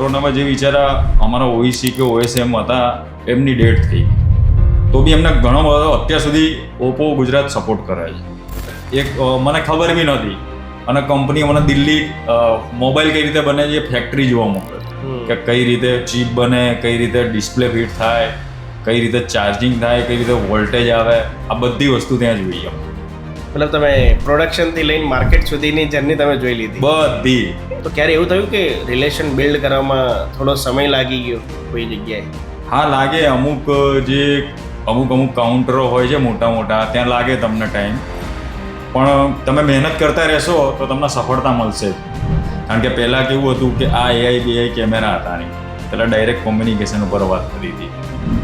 કોરોનામાં જે બિચારા અમારા ઓઈસી કે ઓએસએમ હતા એમની ડેથ થઈ તો બી એમને ઘણો બધો અત્યાર સુધી ઓપ્પો ગુજરાત સપોર્ટ કરે છે. એક મને ખબર બી નહોતી અને કંપની મને દિલ્હી મોબાઈલ કઈ રીતે બને છે એ ફેક્ટરી જોવા મોકલે કે કઈ રીતે ચીપ બને, કઈ રીતે ડિસ્પ્લે ફિટ થાય, કઈ રીતે ચાર્જિંગ થાય, કઈ રીતે વોલ્ટેજ આવે, આ બધી વસ્તુ ત્યાં જોઈએ. મતલબ તમે પ્રોડક્શનથી લઈને માર્કેટ સુધીની જર્ની તમે જોઈ લીધી બધી. તો ક્યારે એવું થયું કે રિલેશન બિલ્ડ કરવામાં થોડો સમય લાગી ગયો કોઈ જગ્યાએ? હા લાગે. અમુક કાઉન્ટરો હોય છે મોટા મોટા, ત્યાં લાગે તમને ટાઈમ, પણ તમે મહેનત કરતા રહેશો તો તમને સફળતા મળશે. કારણ કે પહેલાં કેવું હતું કે આ એઆઈ બીઆઈ કેમેરા હતા નહીં, પહેલાં ડાયરેક્ટ કોમ્યુનિકેશન ઉપર વાત કરી હતી.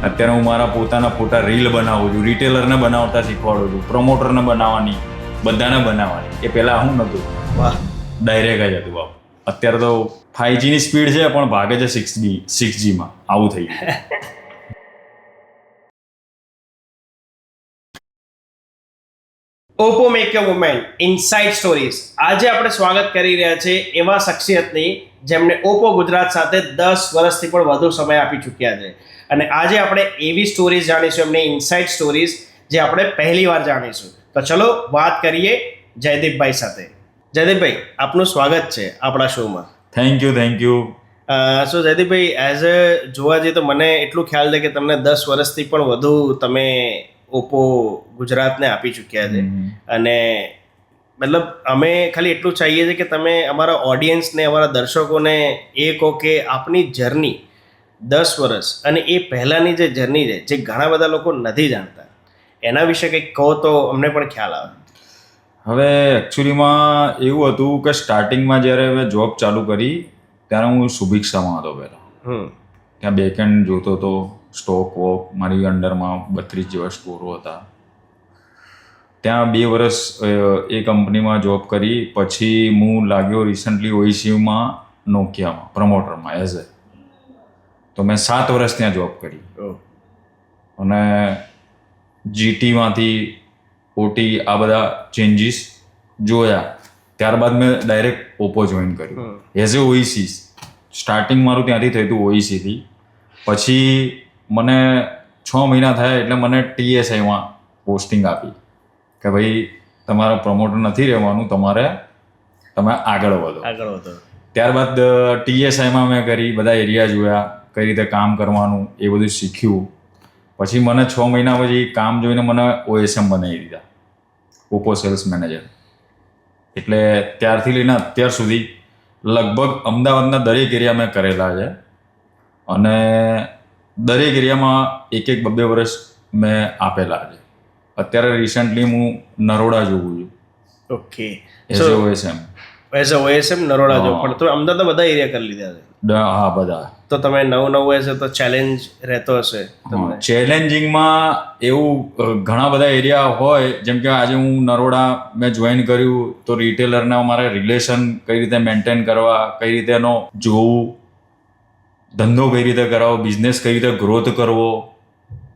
અત્યારે હું મારા પોતાના ફોટા રીલ બનાવું છું, રિટેલરને બનાવતા શીખવાડું છું, પ્રમોટરને બનાવવાની, બધાને બનાવવાની. એ પહેલાં હું નહોતું, વાહ, ડાયરેક્ટ જ હતું બાપ. અત્યારે તો 5Gની સ્પીડ છે પણ ભાગે છે 6Gમાં. આવું થઈ ગયું. Oppo make a women inside stories. આજે આપણે સ્વાગત કરી રહ્યા છે એવા શખ્સિયતની જેમને ઓપ્પો ગુજરાત સાથે 10 વર્ષથી પણ વધુ સમય આપી ચૂક્યા છે. અને આજે આપણે એવી સ્ટોરીઝ જાણીશું, એમની ઇનસાઇડ સ્ટોરીઝ જે આપણે પહેલી વાર જાણીશું. તો ચલો વાત કરીએ જયદીપભાઈ સાથે. જયદીપભાઈ, આપનું સ્વાગત છે આપણા શોમાં. Thank you. So Jaydeepbhai, as a જોવા જઈએ તો મને એટલું ખ્યાલ છે કે તમને 10 વર્ષથી પણ વધુ તમે ઓપ્પો ગુજરાતને આપી ચૂક્યા છે. અને મતલબ અમે ખાલી એટલું ચાહીએ છીએ કે તમે અમારા ઓડિયન્સને, અમારા દર્શકોને એ કહો કે આપની જર્ની 10 વર્ષ અને એ પહેલાંની જે જર્ની છે, જે ઘણા બધા લોકો નથી જાણતા, એના વિશે કંઈક કહો તો અમને પણ ખ્યાલ આવે. હવે એકચ્યુઅલીમાં એવું હતું કે સ્ટાર્ટિંગમાં જ્યારે મેં જોબ ચાલુ કરી ત્યારે હું સુભિક્ષામાં હતો પહેલાં. ત્યાં બેકએન્ડ જોતો હતો, સ્ટોક વોક, મારી અંડરમાં 32 જેવા સ્ટોરો હતા. ત્યાં 2 વર્ષ એ કંપનીમાં જોબ કરી. પછી હું લાગ્યો રિસન્ટલી ઓઈસીયુમાં નોકિયામાં પ્રમોટરમાં એઝ એ. તો મેં 7 વર્ષ ત્યાં જોબ કરી અને જીટીમાંથી ઓટી આ બધા ચેન્જીસ જોયા. ત્યારબાદ મેં ડાયરેક્ટ ઓપ્પો જોઈન કર્યું એઝ એ ઓઈસી. સ્ટાર્ટિંગ મારું ત્યાંથી થયું હતું ઓઈસીથી. પછી મને 6 મહિના થયા એટલે મને TSIમાં પોસ્ટિંગ આપી કે ભાઈ તમારે પ્રમોટર નથી રહેવાનું, તમે આગળ વધો. ત્યારબાદ TSIમાં મેં કરી, બધા એરિયા જોયા, કઈ રીતે કામ કરવાનું એ બધું શીખ્યું. પછી મને 6 મહિના પછી કામ જોઈને મને OSM બનાવી દીધા, ઓપ્પો સેલ્સ મેનેજર. એટલે ત્યારથી લઈને અત્યાર સુધી લગભગ અમદાવાદના દરેક એરિયા મેં કરેલા છે અને દરેક એરિયામાં 1-2 વર્ષ મેં આપેલા છે. અત્યારે રિસન્ટલી હું નરોડા જોઉં છું. Okay. As a OSM. Naroda જો, પણ તમે અમદાવાદના બધા એરિયા કરી લીધા છે? હા, બધા. તો તમે નવું હશે તો ચેલેન્જ રહેતો હશે તમને? ચેલેન્જિંગમાં એવું ઘણા બધા એરિયા હોય. જેમ કે આજે હું નરોડા મેં જોઈન કર્યું તો રિટેલરના મારે રિલેશન કઈ રીતે મેન્ટેન કરવા, કઈ રીતે એનો જોવું, ધંધો કઈ રીતે કરાવો, બિઝનેસ કઈ રીતે ગ્રોથ કરવો,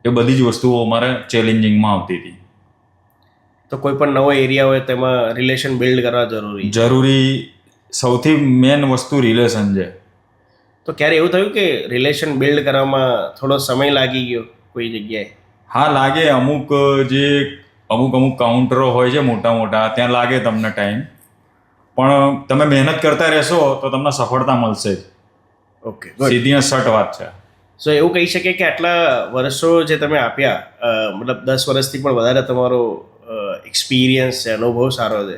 એ બધી જ વસ્તુઓ અમારે ચેલેન્જિંગમાં આવતી હતી. તો કોઈ પણ નવો એરિયા હોય તેમાં રિલેશન બિલ્ડ કરવા જરૂરી સૌથી મેન વસ્તુ રિલેશન છે. તો ક્યારે એવું થયું કે રિલેશન બિલ્ડ કરવામાં થોડો સમય લાગી ગયો કોઈ જગ્યાએ? હા લાગે. અમુક કાઉન્ટરો હોય છે મોટા મોટા, ત્યાં લાગે તમને ટાઈમ, પણ તમે મહેનત કરતા રહેશો તો તમને સફળતા મળશે જ. ઓકે, સીધી સટ વાત છે. સો એવું કહી શકીએ કે આટલા વર્ષો જે તમે આપ્યા, મતલબ 10 વર્ષથી પણ વધારે તમારો એક્સપિરિયન્સ છે, અનુભવ સારો છે,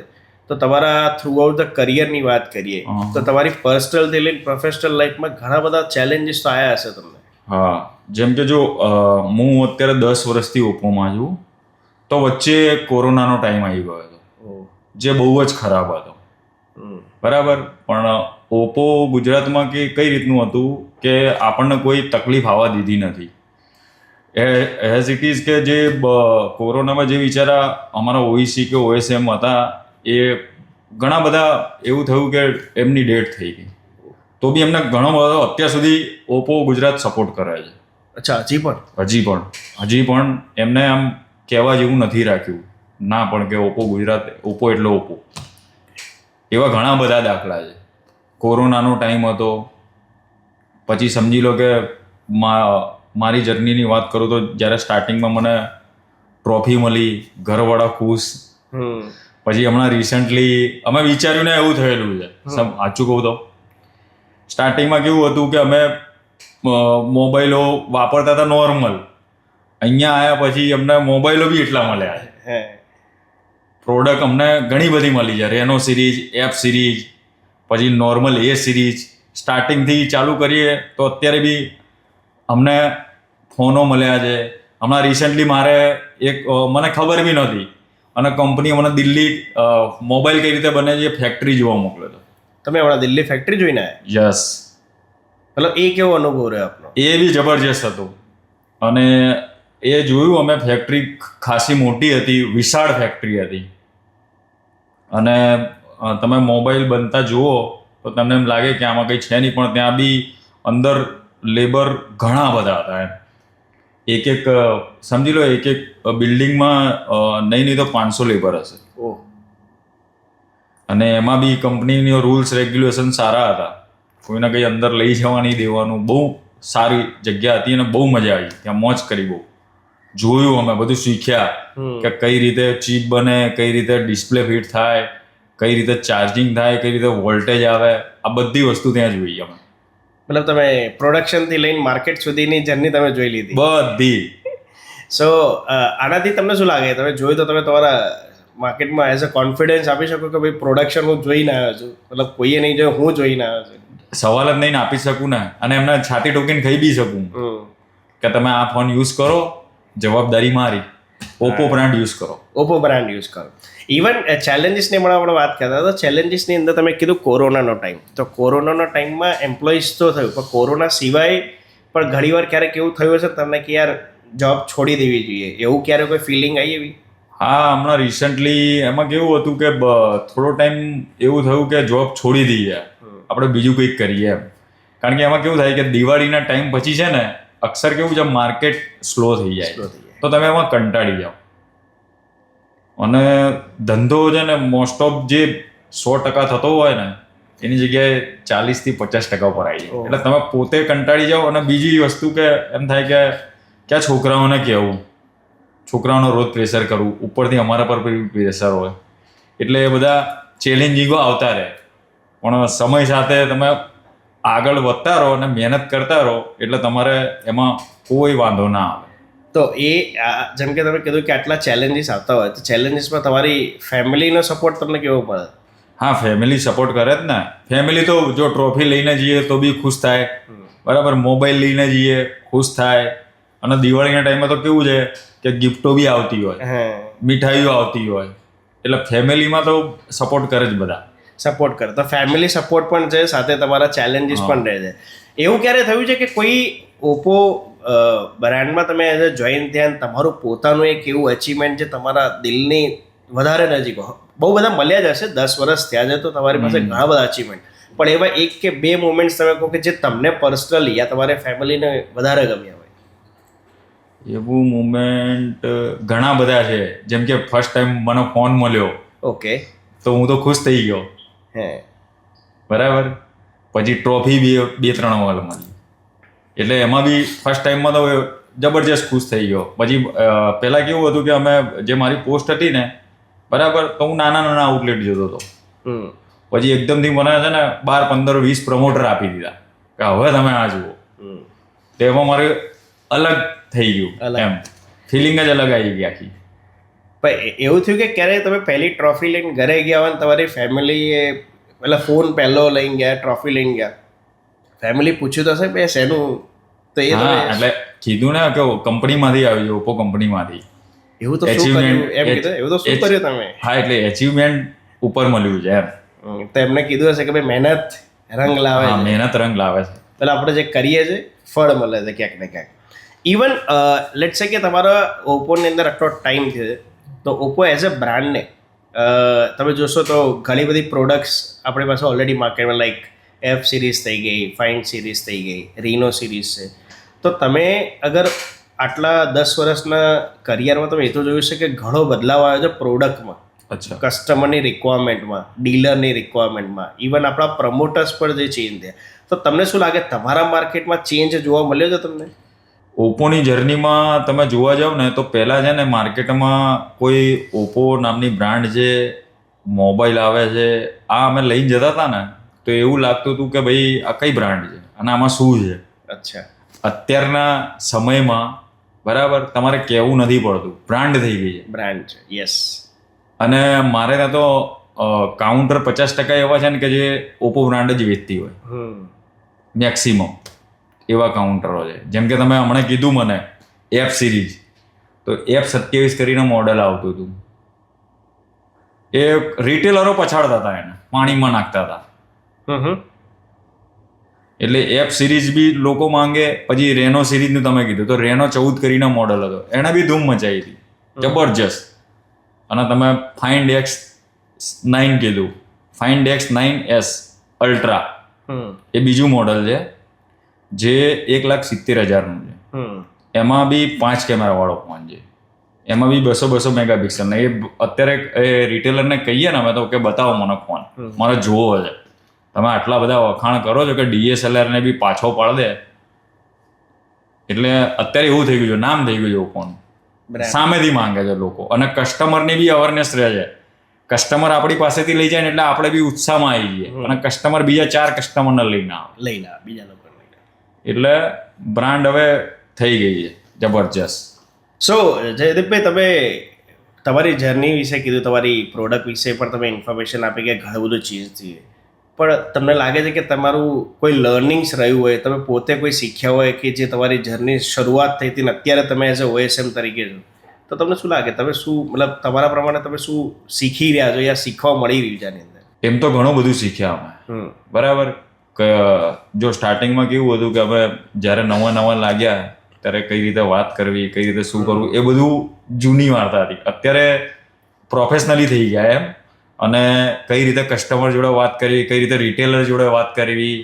તો તમારા થ્રુ આઉટ ધ કરિયરની વાત કરીએ તો તમારી પર્સનલથી લઈને પ્રોફેશનલ લાઈફમાં ઘણા બધા ચેલેન્જીસ તો આવ્યા હશે તમને? હા, જેમ કે જો હું અત્યારે 10 વર્ષથી ઓપ્પોમાં છું, તો વચ્ચે કોરોનાનો ટાઈમ આવી ગયો હતો જે બહુ જ ખરાબ હતો. બરાબર. પણ ઓપ્પો ગુજરાતમાં કઈ રીતનું હતું કે આપણને કોઈ તકલીફ આવવા દીધી નથી. એઝ ઇટ ઇઝ કે જે કોરોનામાં જે બિચારા અમારા ઓઈસી કે ઓએસએમ હતા એ ઘણા બધા એવું થયું કે એમની ડેથ થઈ ગઈ. તો બી એમને ઘણો બધો અત્યાર સુધી ઓપ્પો ગુજરાત સપોર્ટ કરે છે. અચ્છા, હજી પણ એમને આમ કહેવા જેવું નથી રાખ્યું ના, પણ કે ઓપ્પો ગુજરાત, ઓપ્પો એટલે ઓપ્પો. એવા ઘણા બધા દાખલા છે. કોરોનાનો ટાઈમ હતો પછી સમજી લો કે મારી જર્નીની વાત કરું તો જ્યારે સ્ટાર્ટિંગમાં મને ટ્રોફી મળી, ઘરવાળા ખુશ. પછી હમણાં રિસન્ટલી અમે વિચાર્યું ને એવું થયેલું છે, સાચું કહું તો સ્ટાર્ટિંગમાં કેવું હતું કે અમે મોબાઈલો વાપરતા હતા નોર્મલ, અહીંયા આવ્યા પછી અમને મોબાઈલો બી એટલા મળ્યા, પ્રોડક્ટ અમને ઘણી બધી મળી છે, રેનો સિરીઝ, એફ સિરીઝ, પછી નોર્મલ એ સિરીઝ. સ્ટાર્ટિંગથી ચાલુ કરીએ તો અત્યારે બી અમને ફોનો મળ્યા છે. હમણાં રિસન્ટલી મારે મને ખબર બી નહોતી અને કંપની મને દિલ્હી મોબાઈલ કઈ રીતે બને છે ફેક્ટરી જોવા મોકલ્યો હતો. તમે હમણાં દિલ્હી ફેક્ટરી જોઈને આવ્યા? યસ. મતલબ એ કેવો અનુભવ રહ્યો આપનો? એ બી જબરજસ્ત હતું. અને એ જોયું અમે, ફેક્ટરી ખાસી મોટી હતી, વિશાળ ફેક્ટરી હતી. અને તમે મોબાઈલ બનતા જુઓ તો તમને એમ લાગે કે આમાં કંઈ છે નહીં, પણ ત્યાં બી અંદર લેબર ઘણા બધા હતા એમ. એક સમજી લો એક બિલ્ડિંગમાં નહીં તો 500 લેબર હશે. અને એમાં બી કંપનીની રૂલ્સ રેગ્યુલેશન સારા હતા, કોઈને કંઈ અંદર લઈ જવા નહીં દેવાનું. બહુ સારી જગ્યા હતી અને બહુ મજા આવી ત્યાં, મોજ કરી. બહુ જોયું, અમે બધું શીખ્યા કે કઈ રીતે ચીપ બને, કઈ રીતે ડિસ્પ્લે ફિટ થાય, કઈ રીતે ચાર્જિંગ થાય, કઈ રીતે વોલ્ટેજ આવે, આ બધી વસ્તુ ત્યાં જોઈ અમે. મતલબ તમે પ્રોડક્શનથી લઈને માર્કેટ સુધીની જર્ની તમે જોઈ લીધી બધી. સો આનાથી તમને શું લાગે, તમે જોયું તો તમે તમારા માર્કેટમાં એઝ અ કોન્ફિડન્સ આપી શકો કે ભાઈ પ્રોડક્શન હું જોઈને આવ્યો છું, મતલબ કોઈએ નહીં જોયું, હું જોઈને આવ્યો છું? સવાલ જ નહીં આપી શકું ને, અને એમને છાતી ઠોકીને કહી બી શકું કે તમે આ ફોન યુઝ કરો, જવાબદારી મારી. ઓપ્પો બ્રાન્ડ યુઝ કરો, ઓપ્પો બ્રાન્ડ યુઝ કરો. ઇવન ચેલેન્જીસની હમણાં આપણે વાત કરતા હતા, ચેલેન્જીસની અંદર તમે કીધું કોરોનાનો ટાઈમ, તો કોરોનાના ટાઈમમાં એમ્પ્લોઈઝ તો થયું, પણ કોરોના સિવાય પણ ઘણીવાર ક્યારેક એવું થયું હશે તમને કે યાર જોબ છોડી દેવી જોઈએ, એવું ક્યારે કોઈ ફિલિંગ આવી એવી? હા, હમણાં રિસન્ટલી એમાં કેવું હતું કે થોડો ટાઈમ એવું થયું કે જોબ છોડી દઈએ, આપણે બીજું કંઈક કરીએ એમ. કારણ કે એમાં કેવું થાય કે દિવાળીના ટાઈમ પછી છે ને અક્ષર કેવું છે, માર્કેટ સ્લો થઈ જાય, તો તમે એમાં કંટાળી જાઓ. અને ધંધો છે ને મોસ્ટ ઓફ જે 100% થતો હોય ને એની જગ્યાએ 40 થી 50% પર આવી જાય. એટલે તમે પોતે કંટાળી જાઓ. અને બીજી વસ્તુ કે એમ થાય કે ક્યાં છોકરાઓને કહેવું, છોકરાઓનો રોજ પ્રેશર કરવું, ઉપરથી અમારા પર પ્રેશર હોય, એટલે એ બધા ચેલેન્જિંગો આવતા રહે. પણ સમય સાથે તમે આગળ વધતા રહો અને મહેનત કરતા રહો એટલે તમારે એમાં કોઈ વાંધો ના આવે. તો એ જેમ કે તમે કીધું કે આટલા ચેલેન્જીસ આવતા હોય, તો ચેલેન્જીસમાં તમારી ફેમિલીનો સપોર્ટ તમને કેવો મળે? હા, ફેમિલી સપોર્ટ કરે જ ને. ફેમિલી તો જો ટ્રોફી લઈને જઈએ તો બી ખુશ થાય, બરાબર, મોબાઈલ લઈને જઈએ ખુશ થાય. અને દિવાળીના ટાઈમમાં તો કેવું છે કે ગિફ્ટો બી આવતી હોય, મીઠાઈઓ આવતી હોય, એટલે ફેમિલીમાં તો સપોર્ટ કરે જ બધા. સપોર્ટ કરે તો ફેમિલી સપોર્ટ પણ છે, સાથે તમારા ચેલેન્જીસ પણ રહે છે. એવું ક્યારે થયું છે કે કોઈ ઓપ્પો બ્રાન્ડમાં તમે એઝ અ જોઈન થયા, તમારું પોતાનું એક એવું અચીવમેન્ટ જે તમારા દિલની વધારે નજીક હોય? બહુ બધા મળ્યા જ હશે, 10 વર્ષ થયા છે તો તમારી પાસે ઘણા બધા અચીવમેન્ટ, પણ એવા 1 કે 2 મોમેન્ટ્સ તમે કહો કે જે તમને પર્સનલી યા તમારે ફેમિલીને વધારે ગમ્યા હોય? એવું મુમેન્ટ ઘણા બધા છે. જેમ કે ફર્સ્ટ ટાઈમ મને ફોન મળ્યો, ઓકે, તો હું તો ખુશ થઈ ગયો, બરાબર. પછી ટ્રોફી બી 2-3 વાર મળી, એટલે એમાં બી ફર્સ્ટ ટાઈમમાં તો જબરજસ્ત ખુશ થઈ ગયો. પછી પહેલાં કેવું હતું કે અમે જે મારી પોસ્ટ હતી ને, બરાબર, તો હું નાના આઉટલેટ જતો હતો. પછી એકદમથી મને છે ને 12, 15, 20 પ્રમોટર આપી દીધા કે હવે તમે આ જુઓ. તેમાં મારે અલગ થઈ ગયું, એમ ફિલિંગ જ અલગ આવી ગઈ આખી. પણ એવું થયું કે ક્યારે તમે પહેલી ટ્રોફી લઈને ઘરે ગયા હોય ને તમારી ફેમિલીએ પેલા ફોન પહેલો લઈને ગયા, ટ્રોફી લઈને ગયા, ફેમિલી પૂછ્યું તો હશે ભાઈ શેનું? તો એ એટલે કીધું ને કે કંપનીમાંથી આવી, ઓપ્પો કંપનીમાંથી. એવું તો શું કર્યું એમ કીધું? એવું તો શું કર્યું તમે? હા, એટલે અચીવમેન્ટ ઉપર મળ્યું છે એમ. તો એમને કીધું હશે કે ભાઈ મહેનત રંગ લાવે છે. મહેનત રંગ લાવે છે. એટલે આપણે જે કરીએ છીએ ફળ મળે છે ક્યાંક ને ક્યાંક. ઇવન લેટ્સ સે કે તમારા ઓપ્પોની અંદર આટલો ટાઈમ થયો છે, તો ઓપ્પો એઝ અ બ્રાન્ડને તમે જોશો તો ઘણી બધી પ્રોડક્ટ્સ આપણી પાસે ઓલરેડી માર્કેટમાં, લાઈક એફ સિરીઝ થઈ ગઈ, ફાઇન્ડ સિરીઝ થઈ ગઈ, રીનો સિરીઝ છે. તો તમે અગર આટલા 10 વર્ષના કરિયરમાં તમે એ તો જોયું છે કે ઘણો બદલાવ આવ્યો છે પ્રોડક્ટમાં, અચ્છા. કસ્ટમરની રિક્વાયરમેન્ટમાં, ડીલરની રિક્વાયરમેન્ટમાં, ઇવન આપણા પ્રમોટર્સ પર જે ચેન્જ થયા, તો તમને શું લાગે તમારા માર્કેટમાં ચેન્જ જોવા મળ્યો છે તમને? ઓપ્પોની જર્નીમાં તમે જોવા જાવ ને તો પહેલાં છે ને માર્કેટમાં કોઈ ઓપ્પો નામની બ્રાન્ડ જે મોબાઈલ આવે છે આ અમે લઈને જતા હતા ને તો એવું લાગતું હતું કે ભાઈ આ કઈ બ્રાન્ડ છે અને આમાં શું છે. અચ્છા. અત્યારના સમયમાં બરાબર તમારે કહેવું નથી પડતું, બ્રાન્ડ થઈ ગઈ છે. બ્રાન્ડ છે, યસ. અને મારે ત્યાં તો કાઉન્ટર 50% એવા છે ને કે જે ઓપ્પો બ્રાન્ડ જ વેચતી હોય મેક્સિમમ એવા કાઉન્ટરો છે. જેમ કે તમે હમણાં કીધું મને એફ સિરીઝ, તો F27 કરીને મોડેલ આવતું હતું, એ રિટેલરો પછાડતા હતા, એને પાણીમાં નાખતા હતા. એટલે એફ સિરીઝ બી લોકો માંગે. પછી રેનો સિરીઝનું તમે કીધું તો રેનો 14 કરીને મોડેલ હતો, એને બી ધૂમ મચાવી હતી, જબરજસ્ત. અને તમે ફાઇન્ડ X9 કીધું, ફાઇન્ડ X9s અલ્ટ્રા, એ બીજું મોડલ છે જે 1,70,000નું છે. એમાં બી 5 કેમેરા વાળો ફોન છે, એમાં બી 200 મેગાપિક્સલ ને. એ અત્યારે એ રિટેલરને કહીએ ને અમે તો કે બતાવો મને ફોન, મારે જોવો છે. તમે આટલા બધા વખાણ કરો છો કે DSLR ને બી પાછો પાડ દે, એટલે અત્યારે એવું થઈ ગયું છે, નામ થઈ ગયું છે ઓપ્પોનું, સામેથી માંગે છે લોકો. અને કસ્ટમરની બી અવેરનેસ રહે છે. કસ્ટમર આપણી પાસેથી લઈ જાય ને એટલે આપણે બી ઉત્સાહમાં આવી જઈએ, અને કસ્ટમર બીજા 4 કસ્ટમરને લઈને આવે, બીજા લોકો લઈને. એટલે બ્રાન્ડ હવે થઈ ગઈ છે જબરજસ્ત. સો જયદીપભાઈ, તમે તમારી જર્ની વિશે કીધું, તમારી પ્રોડક્ટ વિશે પણ તમે ઇન્ફોર્મેશન આપી કે ઘણું બધું ચેન્જ થયું, પણ તમને લાગે છે કે તમારું કોઈ લર્નિંગ્સ રહ્યું હોય, તમે પોતે કોઈ શીખ્યા હોય કે જે તમારી જર્ની શરૂઆત થઈ હતી ને અત્યારે તમે એઝ અ OSM તરીકે છો, તો તમને શું લાગે, તમે શું મતલબ તમારા પ્રમાણે તમે શું શીખી રહ્યા છો યા શીખવા મળી રહ્યું છે આની અંદર? એમ તો ઘણું બધું શીખ્યા અમે, બરાબર. જો સ્ટાર્ટિંગમાં કેવું હતું કે અમે જ્યારે નવા લાગ્યા ત્યારે કઈ રીતે વાત કરવી, કઈ રીતે શું કરવું, એ બધું જૂની વાર્તા હતી. અત્યારે પ્રોફેશનલી થઈ ગયા એમ. અને કઈ રીતે કસ્ટમર જોડે વાત કરવી, કઈ રીતે રિટેલર જોડે વાત કરવી,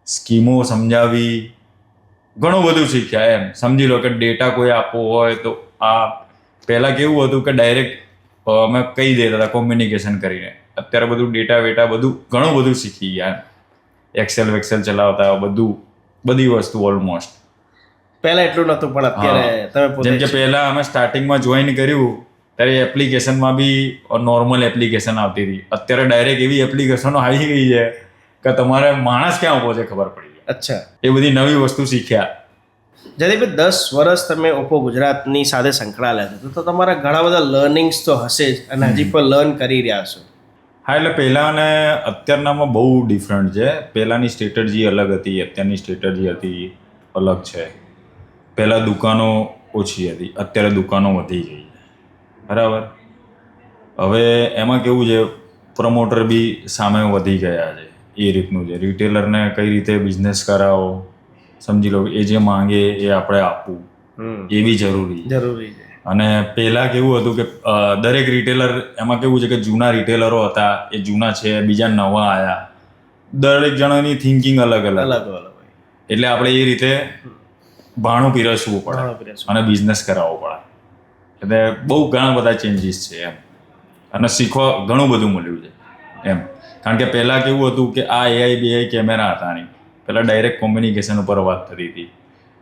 સ્કીમો સમજાવી, ઘણું બધું શીખ્યા એમ. સમજી લો કે ડેટા કોઈ આપવો હોય તો આ પહેલાં કેવું હતું કે ડાયરેક્ટ અમે કહી દેતા હતા કોમ્યુનિકેશન કરીને. અત્યારે બધું ડેટા વેટા બધું ઘણું બધું શીખી ગયા એમ. એક્સેલ વેક્સેલ ચલાવતા બધી વસ્તુ ઓલમોસ્ટ. પહેલા એટલું નહોતું, પણ અત્યારે તમે પોતે, જેમ કે પહેલા અમે સ્ટાર્ટિંગમાં જોઈન કર્યું ત્યારે એપ્લિકેશનમાં બી નોર્મલ એપ્લિકેશન આવતી હતી. અત્યારે ડાયરેક્ટ એવી એપ્લિકેશનો આવી ગઈ છે કે તમારે માણસ ક્યાં ઉભો છે ખબર પડી જાય. અચ્છા. એ બધી નવી વસ્તુ શીખ્યા. જયદીપભાઈ, 10 વર્ષ તમે ઓપ્પો ગુજરાતની સાથે સંકળાયેલા છો, તો તમારા ઘણા બધા લર્નિંગ્સ તો હશે જ, અને હજી પણ લર્ન કરી રહ્યા છો. હા, એટલે પહેલાં અને અત્યારનામાં બહુ ડિફરન્ટ છે. પહેલાંની સ્ટ્રેટજી અલગ હતી, અત્યારની સ્ટ્રેટજી હતી અલગ છે. પહેલાં દુકાનો ઓછી હતી, અત્યારે દુકાનો વધી ગઈ છે, બરાબર. હવે એમાં કેવું છે, પ્રમોટર બી સામે વધી ગયા છે, એ રીતનું છે. રિટેલરને કઈ રીતે બિઝનેસ કરાવો, સમજી લો એ જે માંગે એ આપણે આપવું, એ બી જરૂરી છે. અને પહેલાં કેવું હતું કે દરેક રિટેલર, એમાં કેવું છે કે જૂના રિટેલરો હતા એ જૂના છે, બીજા નવા આવ્યા, દરેક જણાની થિંકિંગ અલગ એટલે આપણે એ રીતે ભાણું પીરસવું પડે અને બિઝનેસ કરાવવો પડે. એટલે બહુ ઘણા બધા ચેન્જીસ છે એમ. અને શીખવા ઘણું બધું મળ્યું છે એમ. કારણ કે પહેલાં કેવું હતું કે આ AI કેમેરા હતા નહીં, પહેલાં ડાયરેક્ટ કોમ્યુનિકેશન ઉપર વાત થતી હતી.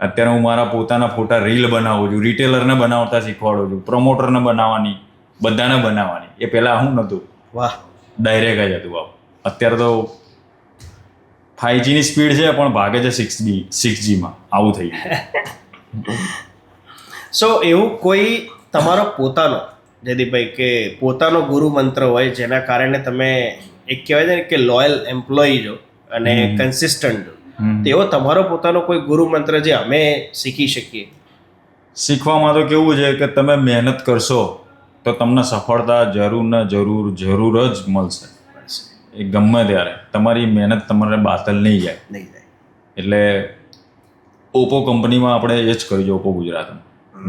અત્યારે હું મારા પોતાના ફોટા રીલ બનાવું છું, રિટેલરને બનાવતા શીખવાડું છું, પ્રમોટરને બનાવવાની, બધાને બનાવવાની. એ પહેલાં આવું નહોતું, વાહ, ડાયરેક્ટ જ હતું આવું. અત્યારે તો 5Gની સ્પીડ છે પણ ભાગે છે 6Gમાં, આવું થઈ ગયું. સો એવું કોઈ તમારો પોતાનો, જયદીપભાઈ, કે પોતાનો ગુરુ મંત્ર હોય જેના કારણે તમે એક કહેવાય છે ને કે લોયલ એમ્પ્લોયી છો અને કન્સિસ્ટન્ટ છો, તેવો તમારો પોતાનો કોઈ ગુરુ મંત્ર જે અમે શીખી શકીએ? શીખવામાં તો કેવું છે કે તમે મહેનત કરશો તો તમને સફળતા જરૂર જ મળશે. એ ગમે ત્યારે તમારી મહેનત તમારે બાતલ નહીં જાય. એટલે ઓપ્પો કંપનીમાં આપણે એ જ કર્યું છે. ઓપ્પો ગુજરાતમાં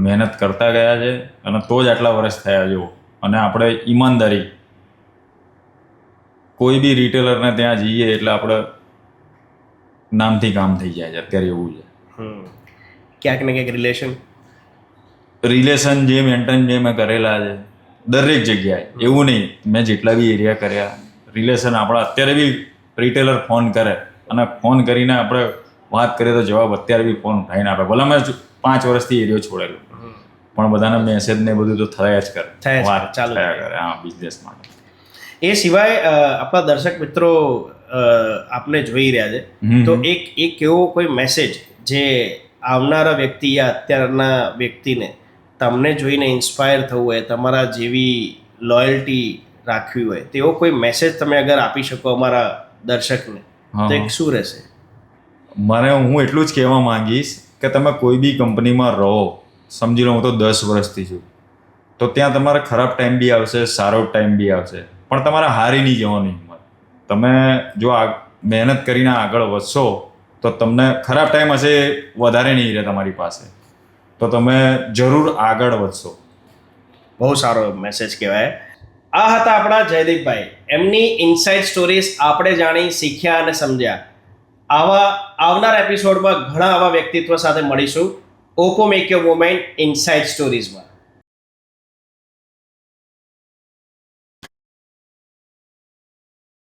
મહેનત કરતા ગયા છે અને તો જ આટલા વર્ષ થયા છે. અને આપણે ઈમાનદારી, કોઈ બી રિટેલરને ત્યાં જઈએ એટલે આપણે નામથી કામ થઈ જાય છે. અત્યારે એવું છે. ક્યાંક ને ક્યાંક રિલેશન જે મેન્ટેન જે મેં કરેલા છે દરેક જગ્યાએ. એવું નહીં, મેં જેટલા બી એરિયા કર્યા, રિલેશન આપણા અત્યારે બી રિટેલર ફોન કરે અને ફોન કરીને આપણે વાત કરીએ તો જવાબ અત્યારે બી ફોન ઉઠાવીને આપે. ભલે મેં 5 વર્ષથી એરિયો છોડેલો, પણ બધાના મેસેજ ને બધું તો થયા જ કરે, વાત ચાલુ થયા કરે. હા, બિઝનેસ માટે. એ સિવાય આપણા દર્શક મિત્રો આપને જોઈ રહ્યા છે, તો એક એવો કોઈ મેસેજ જે આવનારા વ્યક્તિ યા અત્યારના વ્યક્તિને તમને જોઈને ઇન્સ્પાયર થવું હોય, તમારા જેવી લોયલ્ટી રાખવી હોય, તેવો કોઈ મેસેજ તમે અગર આપી શકો અમારા દર્શકને, તો એક શું રહેશે? હું એટલું જ કહેવા માંગીશ કે તમે કોઈ બી કંપનીમાં રહો, સમજી લો હું તો 10 વર્ષથી છું, તો ત્યાં તમારે ખરાબ ટાઈમ બી આવશે, સારો ટાઈમ બી આવશે, પણ તમારે હારી નહીં જવાની હિંમત. તમે જો મહેનત કરીને આગળ વધશો તો તમને ખરાબ ટાઈમ હશે, વધારે નહીં રહે તમારી પાસે, તો તમે જરૂર આગળ વધશો. બહુ સારો મેસેજ કહેવાય. આ હતા આપણા જયદીપભાઈ. એમની ઇનસાઇડ સ્ટોરીઝ આપણે જાણી, શીખ્યા અને સમજ્યા. આવનાર એપિસોડમાં ઘણા આવા વ્યક્તિત્વ સાથે મળીશું Oppo make your moment inside સ્ટોરીઝમાં.